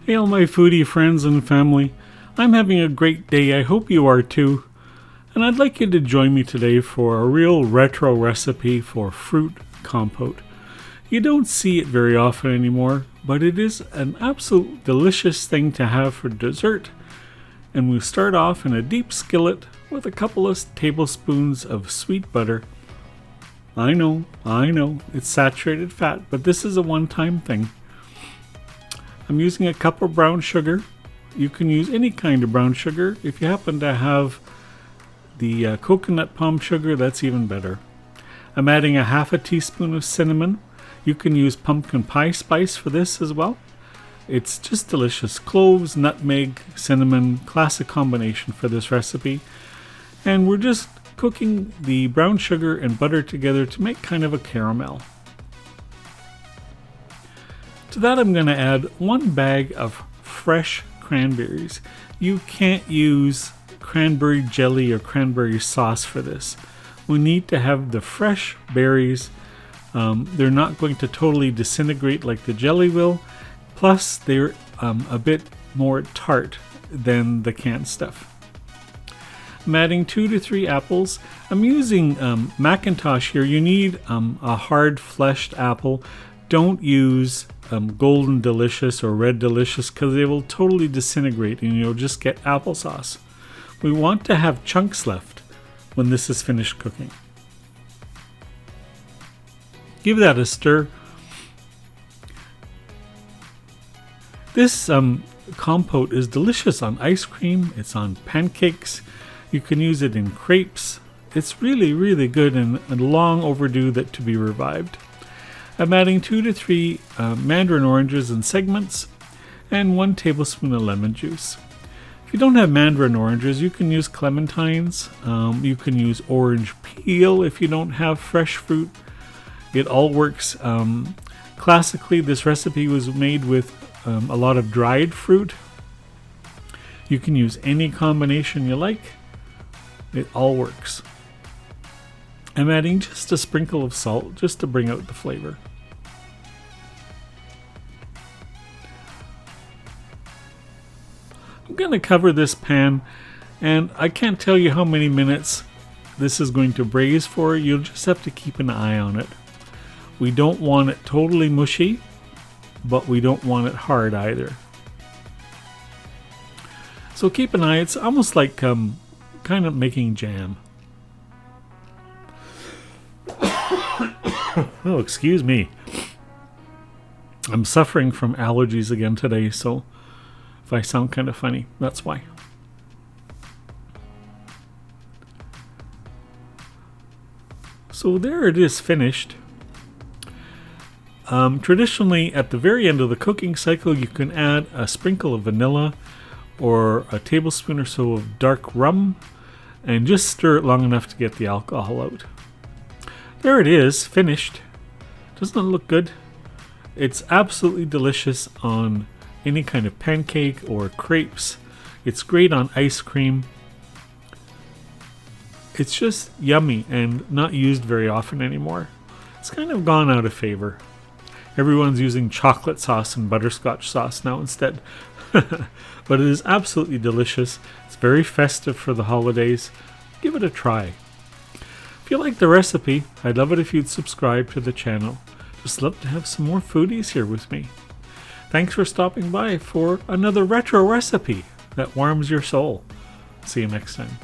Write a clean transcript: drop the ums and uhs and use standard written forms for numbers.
Hey all my foodie friends and family, I'm having a great day, I hope you are too. And I'd like you to join me today for a real retro recipe for fruit compote. You don't see it very often anymore, but it is an absolute delicious thing to have for dessert. And we start off in a deep skillet with a couple of tablespoons of sweet butter. I know, it's saturated fat, but this is a one-time thing. I'm using a cup of brown sugar. You can use any kind of brown sugar. If you happen to have the coconut palm sugar, that's even better. I'm adding a half a teaspoon of cinnamon. You can use pumpkin pie spice for this as well. It's just delicious. Cloves, nutmeg, cinnamon, classic combination for this recipe. And we're just cooking the brown sugar and butter together to make kind of a caramel. To that I'm going to add 1 bag of fresh cranberries. You can't use cranberry jelly or cranberry sauce for this. We need to have the fresh berries. They're not going to totally disintegrate like the jelly will. Plus they're a bit more tart than the canned stuff. I'm adding 2 to 3 apples. I'm using Macintosh here. You need a hard fleshed apple. Don't use Golden Delicious or Red Delicious because they will totally disintegrate and you'll just get applesauce. We want to have chunks left when this is finished cooking. Give that a stir. This compote is delicious on ice cream. It's on pancakes. You can use it in crepes. It's really, really good and long overdue to be revived. I'm adding 2 to 3 Mandarin Oranges in segments and 1 tablespoon of lemon juice. If you don't have Mandarin Oranges, you can use clementines. You can use orange peel if you don't have fresh fruit. It all works. Classically, this recipe was made with a lot of dried fruit. You can use any combination you like. It all works. I'm adding just a sprinkle of salt just to bring out the flavor. I'm going to cover this pan and I can't tell you how many minutes this is going to braise for. You'll just have to keep an eye on it. We don't want it totally mushy, but we don't want it hard either. So keep an eye. It's almost like kind of making jam. Oh, excuse me. I'm suffering from allergies again today, so if I sound kind of funny, that's why. So there it is finished. Traditionally, at the very end of the cooking cycle, you can add a sprinkle of vanilla or a tablespoon or so of dark rum and just stir it long enough to get the alcohol out. There it is, finished. Doesn't it look good? It's absolutely delicious on any kind of pancake or crepes. It's great on ice cream. It's just yummy and not used very often anymore. It's kind of gone out of favor. Everyone's using chocolate sauce and butterscotch sauce now instead. But it is absolutely delicious. It's very festive for the holidays. Give it a try. If you like the recipe, I'd love it if you'd subscribe to the channel. Just love to have some more foodies here with me. Thanks for stopping by for another retro recipe that warms your soul. See you next time.